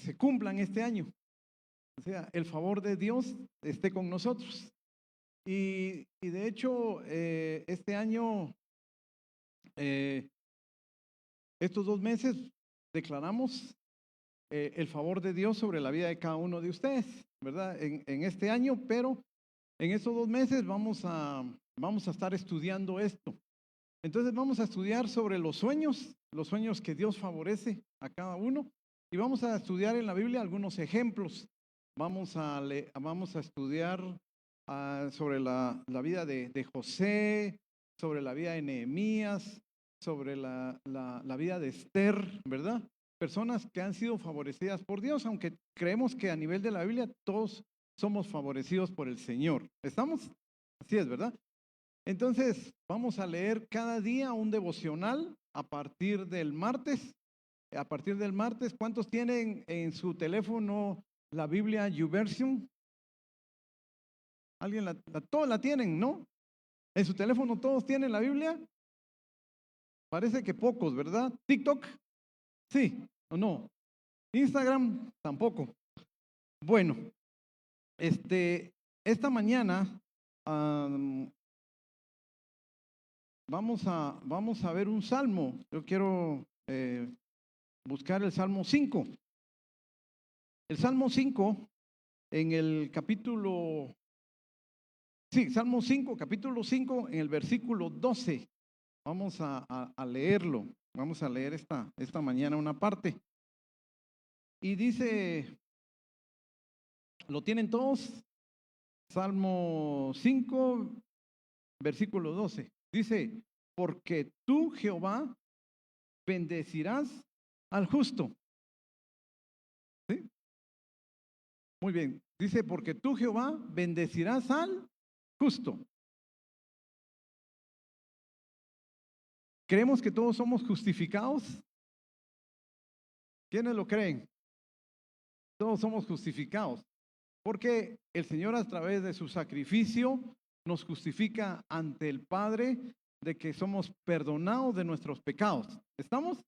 se cumplan este año. O sea, el favor de Dios esté con nosotros. Y de hecho, este año, estos 2 meses, declaramos el favor de Dios sobre la vida de cada uno de ustedes, ¿verdad? En este año, pero en estos 2 meses vamos a estar estudiando esto. Entonces vamos a estudiar sobre los sueños que Dios favorece a cada uno, y vamos a estudiar en la Biblia algunos ejemplos. Vamos a estudiar sobre la vida de José, sobre la vida de Nehemías, sobre la vida de Esther, ¿verdad? Personas que han sido favorecidas por Dios, aunque creemos que a nivel de la Biblia todos somos favorecidos por el Señor. ¿Estamos? Así es, ¿verdad? Entonces, vamos a leer cada día un devocional a partir del martes. ¿Cuántos tienen en su teléfono la Biblia YouVersion? ¿Alguien todos la tienen, no? ¿En su teléfono todos tienen la Biblia? Parece que pocos, ¿verdad? ¿TikTok? Sí o no. Instagram tampoco. Bueno, esta mañana vamos a ver un salmo. Yo quiero buscar el Salmo 5. El Salmo 5 en el capítulo, Salmo 5, capítulo 5, en el versículo 12. Vamos a leerlo. Vamos a leer esta mañana una parte. Y dice, ¿lo tienen todos? Salmo 5, versículo 12. Dice, porque tú, Jehová, bendecirás al justo. ¿Sí? Muy bien. Dice, porque tú, Jehová, bendecirás al justo. ¿Creemos que todos somos justificados? ¿Quiénes lo creen? Todos somos justificados, porque el Señor a través de su sacrificio nos justifica ante el Padre, de que somos perdonados de nuestros pecados. ¿Estamos?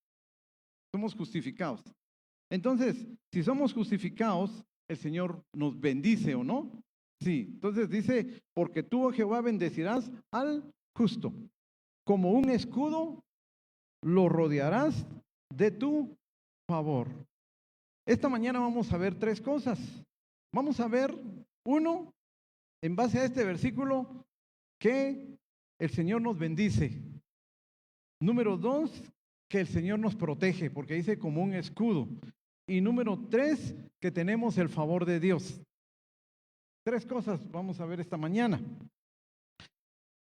Somos justificados. Entonces, si somos justificados, el Señor nos bendice, ¿o no? Sí. Entonces dice, porque tú, oh Jehová, bendecirás al justo. Como un escudo lo rodearás de tu favor. Esta mañana vamos a ver 3 cosas. Vamos a ver, uno, en base a este versículo, que el Señor nos bendice. Número 2, que el Señor nos protege, porque dice como un escudo. Y número 3, que tenemos el favor de Dios. 3 cosas vamos a ver esta mañana.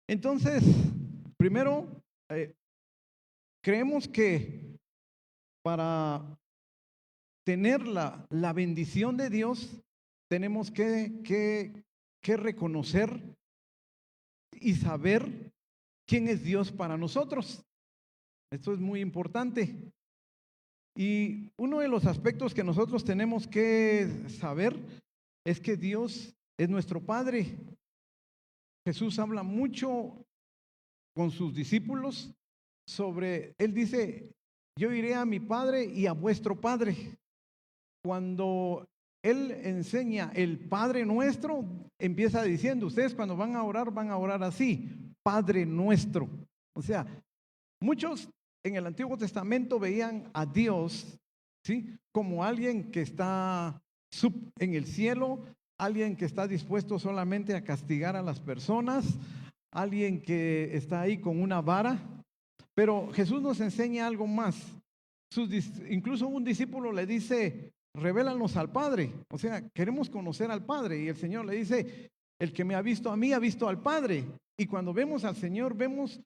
Entonces, primero, creemos que para tener la bendición de Dios, tenemos que reconocer y saber quién es Dios para nosotros. Esto es muy importante. Y uno de los aspectos que nosotros tenemos que saber es que Dios es nuestro Padre. Jesús habla mucho con sus discípulos él dice, yo iré a mi Padre y a vuestro Padre. Cuando Él enseña el Padre Nuestro, empieza diciendo, ustedes cuando van a orar así, Padre Nuestro. O sea, muchos en el Antiguo Testamento veían a Dios, ¿sí?, como alguien que está en el cielo, alguien que está dispuesto solamente a castigar a las personas, alguien que está ahí con una vara. Pero Jesús nos enseña algo más. Incluso un discípulo le dice, revélanos al Padre. O sea, queremos conocer al Padre. Y el Señor le dice, el que me ha visto a mí, ha visto al Padre. Y cuando vemos al Señor, vemos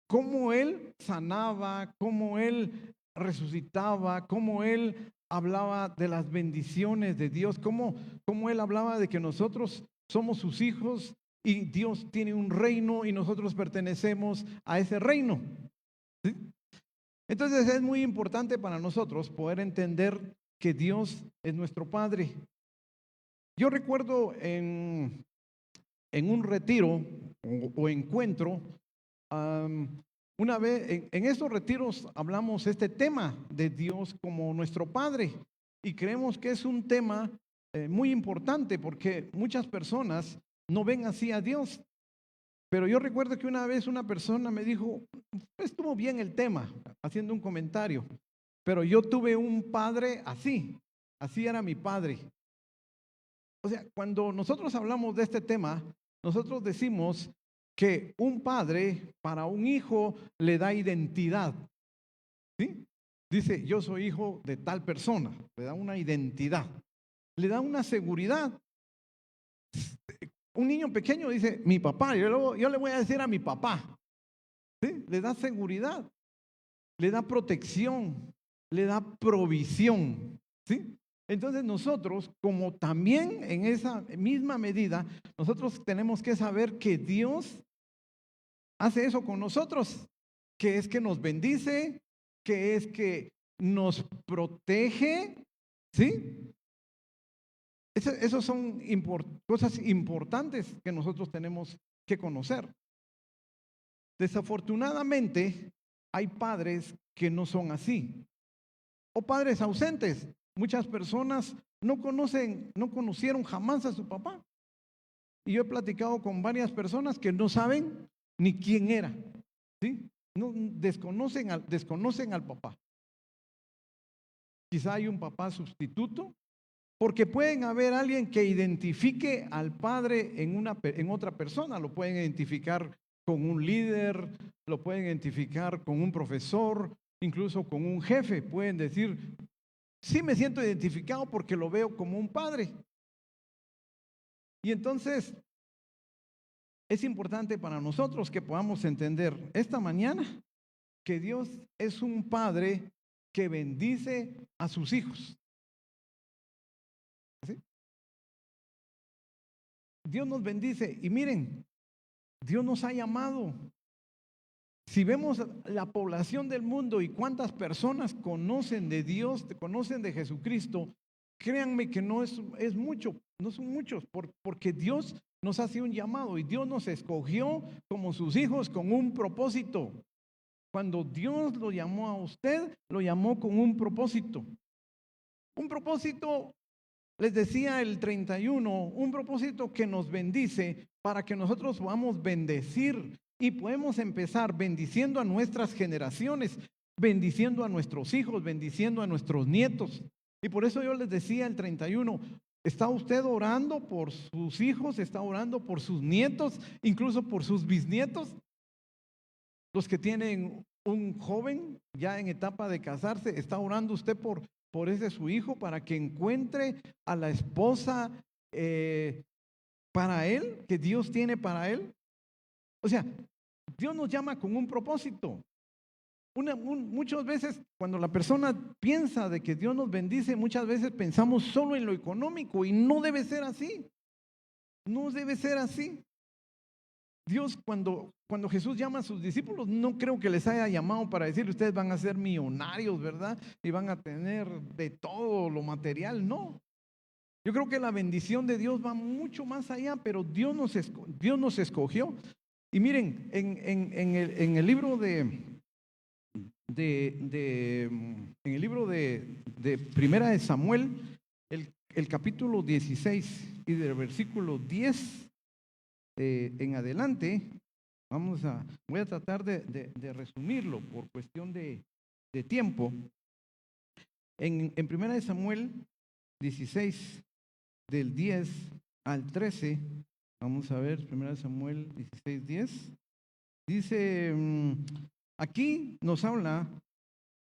cómo Él sanaba, cómo Él resucitaba, cómo Él hablaba de las bendiciones de Dios, cómo Él hablaba de que nosotros somos sus hijos y Dios tiene un reino y nosotros pertenecemos a ese reino. ¿Sí? Entonces es muy importante para nosotros poder entender que Dios es nuestro Padre. Yo recuerdo en un retiro o encuentro, una vez en estos retiros hablamos este tema de Dios como nuestro Padre. Y creemos que es un tema muy importante porque muchas personas no ven así a Dios. Pero yo recuerdo que una vez una persona me dijo, estuvo bien el tema, haciendo un comentario, pero yo tuve un padre así, así era mi padre. O sea, cuando nosotros hablamos de este tema, nosotros decimos que un padre para un hijo le da identidad, ¿sí? Dice, yo soy hijo de tal persona, le da una identidad, le da una seguridad. Un niño pequeño dice, mi papá, yo le voy a decir a mi papá, ¿sí? Le da seguridad, le da protección, le da provisión, ¿sí? Entonces nosotros, como también en esa misma medida, nosotros tenemos que saber que Dios hace eso con nosotros, que es que nos bendice, que es que nos protege, ¿sí? Esas son cosas importantes que nosotros tenemos que conocer. Desafortunadamente, hay padres que no son así, o padres ausentes. Muchas personas no conocieron jamás a su papá. Y yo he platicado con varias personas que no saben ni quién era, ¿sí? No, desconocen al papá. Quizá hay un papá sustituto, porque pueden haber alguien que identifique al padre en otra persona. Lo pueden identificar con un líder, lo pueden identificar con un profesor, incluso con un jefe. Pueden decir, sí me siento identificado porque lo veo como un padre. Y entonces es importante para nosotros que podamos entender esta mañana que Dios es un padre que bendice a sus hijos. ¿Sí? Dios nos bendice y miren, Dios nos ha llamado. Si vemos la población del mundo y cuántas personas conocen de Dios, conocen de Jesucristo, créanme que no es mucho, no son muchos, porque Dios nos hace un llamado y Dios nos escogió como sus hijos con un propósito. Cuando Dios lo llamó a usted, lo llamó con un propósito. Un propósito, les decía el 31, un propósito que nos bendice para que nosotros podamos bendecir y podemos empezar bendiciendo a nuestras generaciones, bendiciendo a nuestros hijos, bendiciendo a nuestros nietos. Y por eso yo les decía el 31, ¿está usted orando por sus hijos? ¿Está orando por sus nietos? ¿Incluso por sus bisnietos? Los que tienen un joven ya en etapa de casarse, ¿está orando usted por ese su hijo para que encuentre a la esposa para él, que Dios tiene para él? O sea, Dios nos llama con un propósito. Muchas veces cuando la persona piensa de que Dios nos bendice, muchas veces pensamos solo en lo económico y no debe ser así. No debe ser así. Dios cuando Jesús llama a sus discípulos, no creo que les haya llamado para decir, ustedes van a ser millonarios, ¿verdad? Y van a tener de todo lo material, no. Yo creo que la bendición de Dios va mucho más allá, pero Dios nos escogió. Y miren, en el libro en el libro de Primera de Samuel, el capítulo 16 y del versículo 10 en adelante, voy a tratar de resumirlo por cuestión de tiempo. En Primera de Samuel 16, del 10 al 13, vamos a ver, Primera de Samuel 16, 10, dice, aquí nos habla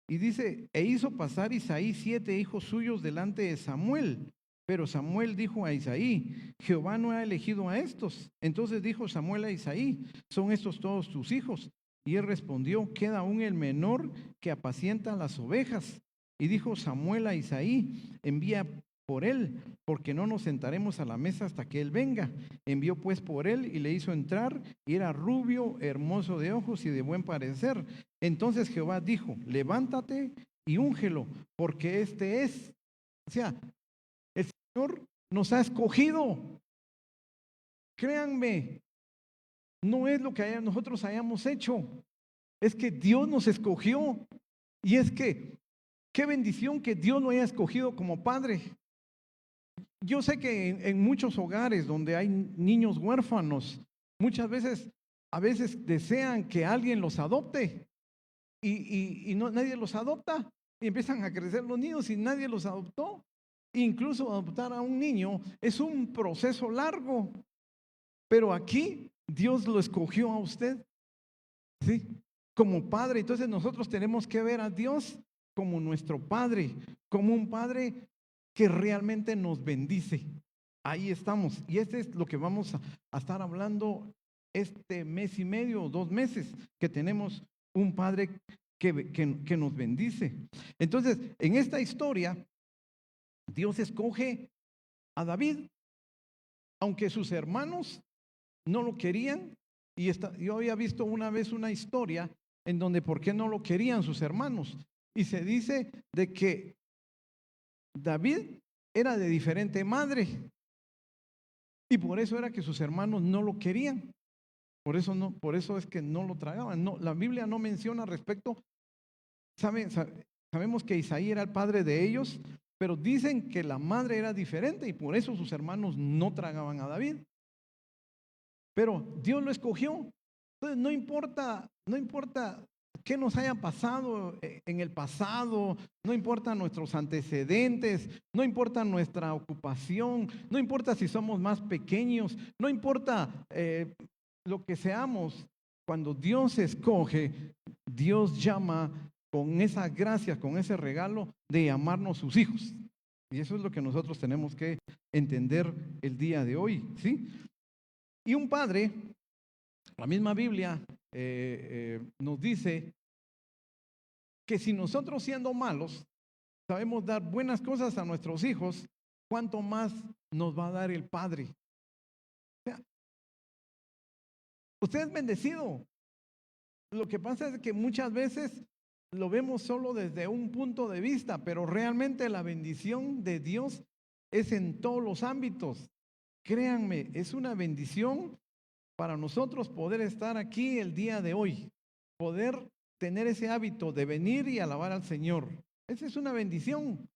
y dice, e hizo pasar Isaí 7 hijos suyos delante de Samuel. Pero Samuel dijo a Isaí, Jehová no ha elegido a estos. Entonces dijo Samuel a Isaí, ¿son estos todos tus hijos? Y él respondió, queda aún el menor que apacienta las ovejas. Y dijo Samuel a Isaí, envía por él, porque no nos sentaremos a la mesa hasta que él venga. Envió pues por él y le hizo entrar, y era rubio, hermoso de ojos y de buen parecer. Entonces Jehová dijo, levántate y úngelo, porque este es. O sea, el Señor nos ha escogido. Créanme, no es lo que nosotros hayamos hecho, es que Dios nos escogió. Y es que Qué bendición que Dios lo haya escogido como padre. Yo sé que en muchos hogares donde hay niños huérfanos, muchas veces, a veces desean que alguien los adopte y no, nadie los adopta y empiezan a crecer los niños y nadie los adoptó. Incluso adoptar a un niño es un proceso largo, pero aquí Dios lo escogió a usted, ¿sí? Como padre. Entonces nosotros tenemos que ver a Dios como nuestro padre, como un padre que realmente nos bendice. Ahí estamos. Y este es lo que vamos a estar hablando este mes y medio, 2 meses, que tenemos un padre que nos bendice. Entonces, en esta historia, Dios escoge a David, aunque sus hermanos no lo querían. Y yo había visto una vez una historia en donde por qué no lo querían sus hermanos. Y se dice de que David era de diferente madre y por eso era que sus hermanos no lo querían. Por eso es que no lo tragaban. No, la Biblia no menciona respecto. Sabemos que Isaí era el padre de ellos, pero dicen que la madre era diferente y por eso sus hermanos no tragaban a David. Pero Dios lo escogió. Entonces no importa qué nos haya pasado en el pasado, no importa nuestros antecedentes, no importa nuestra ocupación, no importa si somos más pequeños, no importa lo que seamos. Cuando Dios escoge, Dios llama con esa gracia, con ese regalo de llamarnos sus hijos. Y eso es lo que nosotros tenemos que entender el día de hoy, ¿sí? Y un padre, la misma Biblia nos dice que si nosotros siendo malos sabemos dar buenas cosas a nuestros hijos, ¿cuánto más nos va a dar el Padre? O sea, usted es bendecido. Lo que pasa es que muchas veces lo vemos solo desde un punto de vista, pero realmente la bendición de Dios es en todos los ámbitos. Créanme, es una bendición para nosotros poder estar aquí el día de hoy, poder tener ese hábito de venir y alabar al Señor. Esa es una bendición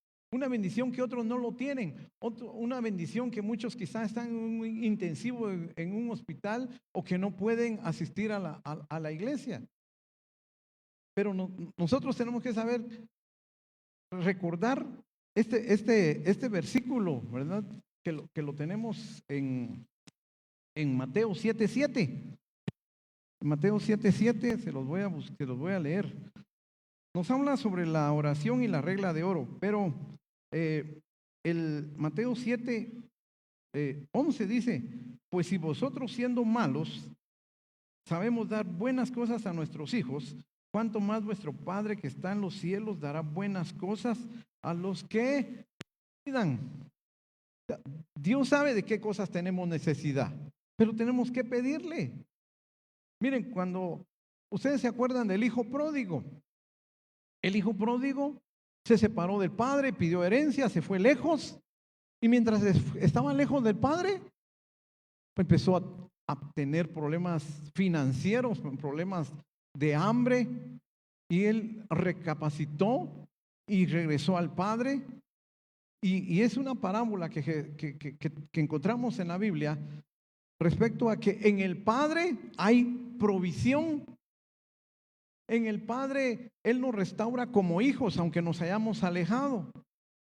que otros no lo tienen, una bendición que muchos quizás están en un intensivo en un hospital o que no pueden asistir a la iglesia. Pero nosotros tenemos que saber recordar este versículo, ¿verdad? Que lo tenemos en Mateo 7:7. Mateo 7:7 se los voy a leer. Nos habla sobre la oración y la regla de oro, pero el Mateo 7:11 dice, pues si vosotros siendo malos sabemos dar buenas cosas a nuestros hijos, cuánto más vuestro Padre que está en los cielos dará buenas cosas a los que pidan. Dios sabe de qué cosas tenemos necesidad, pero tenemos que pedirle. Miren, cuando ustedes se acuerdan del hijo pródigo, el hijo pródigo se separó del padre, pidió herencia, se fue lejos y mientras estaba lejos del padre, empezó a tener problemas financieros, problemas de hambre y él recapacitó y regresó al padre. Y es una parábola que encontramos en la Biblia respecto a que en el Padre hay provisión. En el Padre Él nos restaura como hijos, aunque nos hayamos alejado.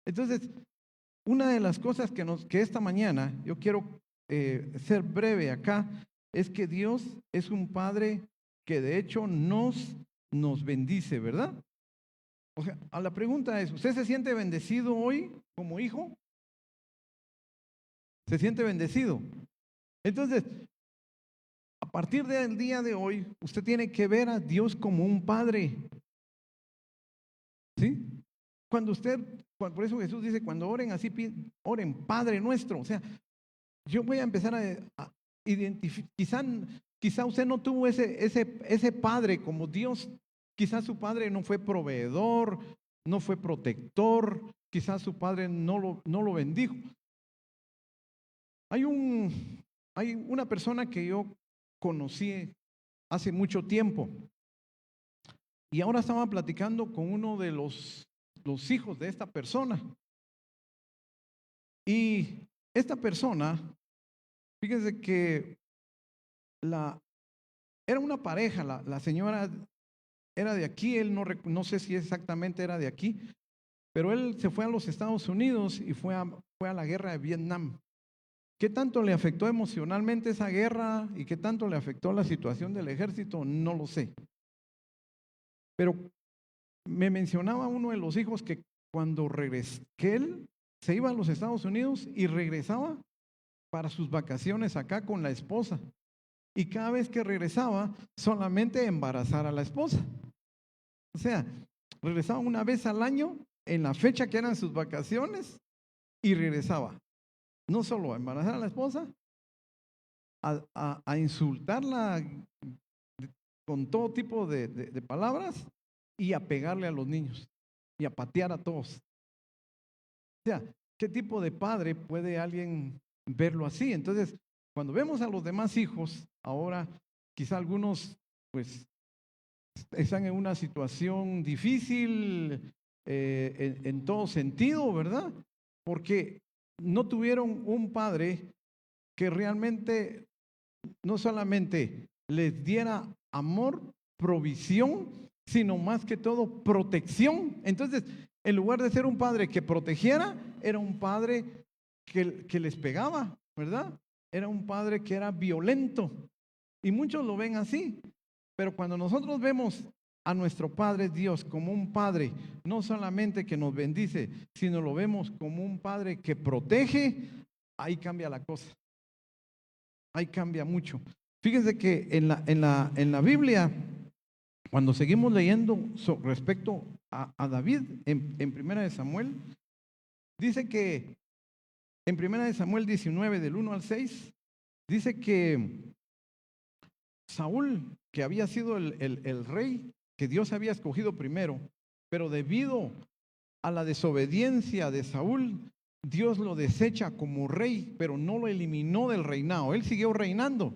Entonces, una de las cosas que esta mañana yo quiero ser breve acá, es que Dios es un Padre que de hecho nos bendice, ¿verdad? O sea, a la pregunta es, ¿usted se siente bendecido hoy como hijo? ¿Se siente bendecido? Entonces, a partir del día de hoy, usted tiene que ver a Dios como un padre. ¿Sí? Por eso Jesús dice, cuando oren así, oren Padre nuestro. O sea, yo voy a empezar a identificar, quizá usted no tuvo ese padre como Dios. Quizás su padre no fue proveedor, no fue protector, quizás su padre no lo bendijo. Hay una persona que yo conocí hace mucho tiempo y ahora estaba platicando con uno de los los hijos de esta persona. Y esta persona, fíjense que era una pareja, la señora era de aquí, él no sé si exactamente era de aquí, pero él se fue a los Estados Unidos y fue a la guerra de Vietnam. ¿Qué tanto le afectó emocionalmente esa guerra y qué tanto le afectó la situación del ejército? No lo sé. Pero me mencionaba uno de los hijos que cuando regresó, que él se iba a los Estados Unidos y regresaba para sus vacaciones acá con la esposa. Y cada vez que regresaba, solamente embarazar a la esposa. O sea, regresaba una vez al año en la fecha que eran sus vacaciones y regresaba. No solo a embarazar a la esposa, a insultarla con todo tipo de palabras y a pegarle a los niños y a patear a todos. O sea, ¿qué tipo de padre puede alguien verlo así? Entonces, cuando vemos a los demás hijos, ahora quizá algunos pues están en una situación difícil en todo sentido, ¿verdad? Porque no tuvieron un padre que realmente no solamente les diera amor, provisión, sino más que todo protección. Entonces, en lugar de ser un padre que protegiera, era un padre que les pegaba, ¿verdad? Era un padre que era violento. Y muchos lo ven así. Pero cuando nosotros vemos a nuestro Padre Dios como un Padre, no solamente que nos bendice, sino lo vemos como un Padre que protege, ahí cambia la cosa. Ahí cambia mucho. Fíjense que en la Biblia, cuando seguimos leyendo respecto a David en Primera de Samuel, dice que en Primera de Samuel 19, del 1 al 6, dice que Saúl, que había sido el rey que Dios había escogido primero, pero debido a la desobediencia de Saúl, Dios lo desecha como rey, pero no lo eliminó del reinado. Él siguió reinando.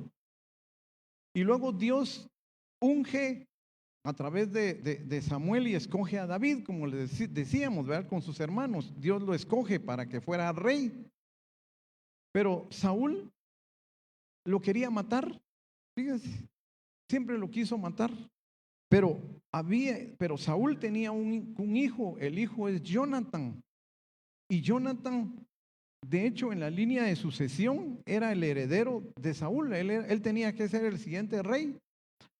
Y luego Dios unge a través de Samuel y escoge a David, como le decíamos, ¿verdad? Con sus hermanos. Dios lo escoge para que fuera rey. Pero Saúl lo quería matar. Fíjense, siempre lo quiso matar. Pero Saúl tenía un hijo, el hijo es Jonathan. Y Jonathan, de hecho, en la línea de sucesión, era el heredero de Saúl. Él tenía que ser el siguiente rey.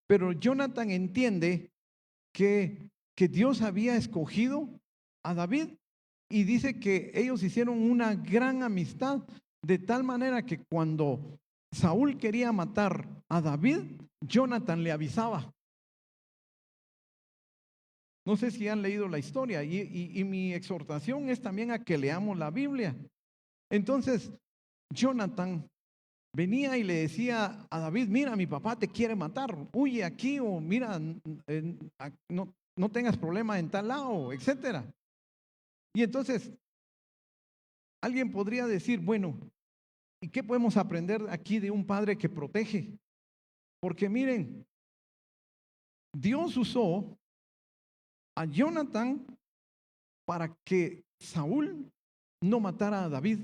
Pero Jonathan entiende que Dios había escogido a David y dice que ellos hicieron una gran amistad, de tal manera que cuando Saúl quería matar a David, Jonathan le avisaba. No sé si han leído la historia y mi exhortación es también a que leamos la Biblia. Entonces, Jonathan venía y le decía a David, mira, mi papá te quiere matar, huye aquí o mira, no tengas problema en tal lado, etcétera. Y entonces, alguien podría decir, bueno, ¿y qué podemos aprender aquí de un padre que protege? Porque miren, Dios usó a Jonathan para que Saúl no matara a David.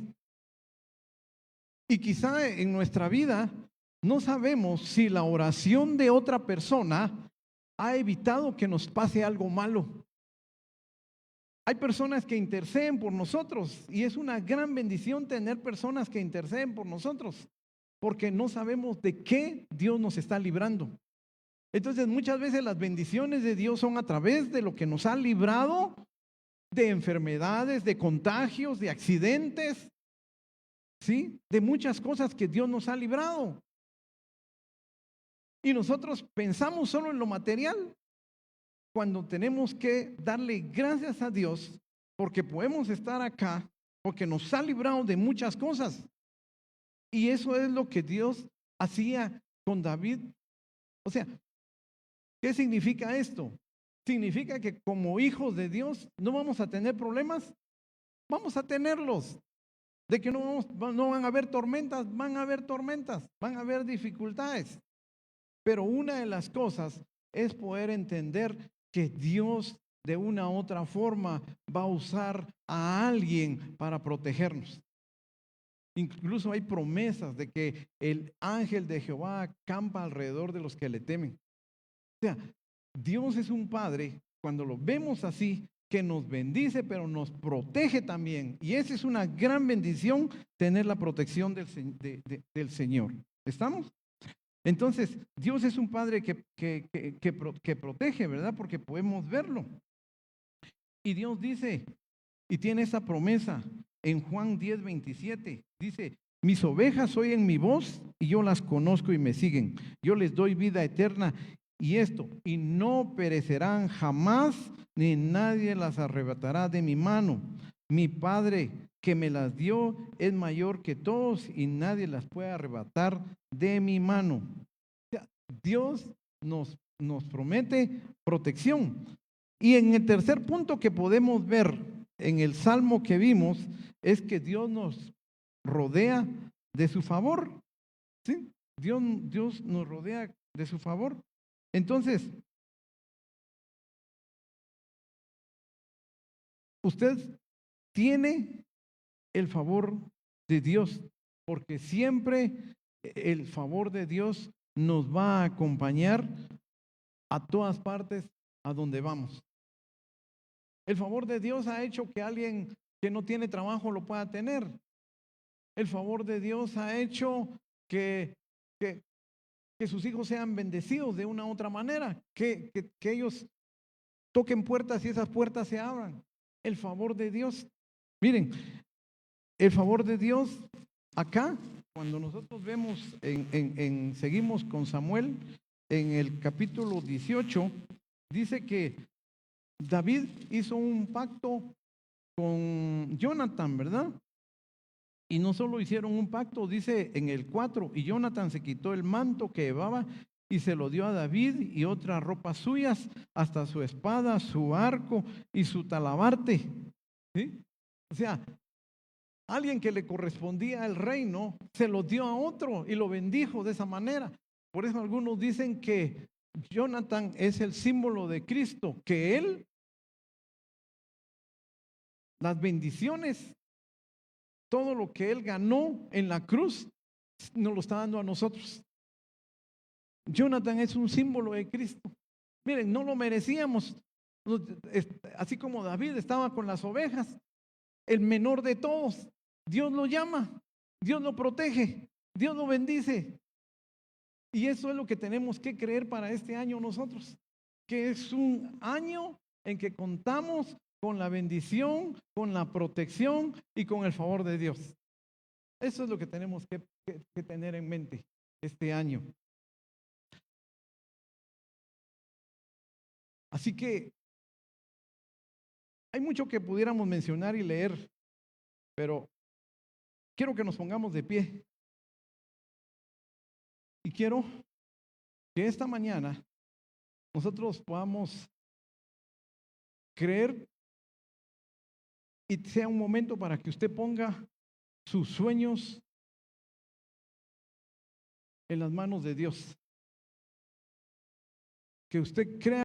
Y quizá en nuestra vida no sabemos si la oración de otra persona ha evitado que nos pase algo malo. Hay personas que interceden por nosotros y es una gran bendición tener personas que interceden por nosotros, porque no sabemos de qué Dios nos está librando. Entonces muchas veces las bendiciones de Dios son a través de lo que nos ha librado de enfermedades, de contagios, de accidentes, ¿sí? De muchas cosas que Dios nos ha librado. Y nosotros pensamos solo en lo material, cuando tenemos que darle gracias a Dios porque podemos estar acá, porque nos ha librado de muchas cosas. Y eso es lo que Dios hacía con David. O sea, ¿qué significa esto? Significa que como hijos de Dios no vamos a tener problemas, vamos a tenerlos. De que no van a haber tormentas, van a haber tormentas, van a haber dificultades. Pero una de las cosas es poder entender que Dios de una u otra forma va a usar a alguien para protegernos. Incluso hay promesas de que el ángel de Jehová acampa alrededor de los que le temen. O sea, Dios es un Padre, cuando lo vemos así, que nos bendice, pero nos protege también. Y esa es una gran bendición, tener la protección del Señor. ¿Estamos? Entonces, Dios es un Padre que protege, ¿verdad? Porque podemos verlo. Y Dios dice, y tiene esa promesa en Juan 10:27. Dice, mis ovejas oyen mi voz y yo las conozco y me siguen. Yo les doy vida eterna y no perecerán jamás, ni nadie las arrebatará de mi mano. Mi Padre que me las dio es mayor que todos y nadie las puede arrebatar de mi mano. O sea, Dios nos promete protección. Y en el tercer punto que podemos ver en el salmo que vimos es que Dios nos rodea de su favor. ¿Sí? Dios nos rodea de su favor. Entonces, usted tiene el favor de Dios, porque siempre el favor de Dios nos va a acompañar a todas partes a donde vamos. El favor de Dios ha hecho que alguien que no tiene trabajo lo pueda tener. El favor de Dios ha hecho que, que, que sus hijos sean bendecidos de una u otra manera, que ellos toquen puertas y esas puertas se abran. El favor de Dios. Miren, el favor de Dios acá, cuando nosotros vemos, seguimos con Samuel, en el capítulo 18, dice que David hizo un pacto con Jonathan, ¿verdad? Y no solo hicieron un pacto, dice en el 4, y Jonathan se quitó el manto que llevaba y se lo dio a David y otras ropas suyas, hasta su espada, su arco y su talabarte. ¿Sí? O sea, alguien que le correspondía al reino, se lo dio a otro y lo bendijo de esa manera. Por eso algunos dicen que Jonathan es el símbolo de Cristo, que él, las bendiciones, todo lo que él ganó en la cruz, nos lo está dando a nosotros. Jonathan es un símbolo de Cristo. Miren, no lo merecíamos. Así como David estaba con las ovejas, el menor de todos, Dios lo llama, Dios lo protege, Dios lo bendice. Y eso es lo que tenemos que creer para este año nosotros, que es un año en que contamos con la bendición, con la protección y con el favor de Dios. Eso es lo que tenemos que tener en mente este año. Así que hay mucho que pudiéramos mencionar y leer, pero quiero que nos pongamos de pie. Y quiero que esta mañana nosotros podamos creer y sea un momento para que usted ponga sus sueños en las manos de Dios. Que usted crea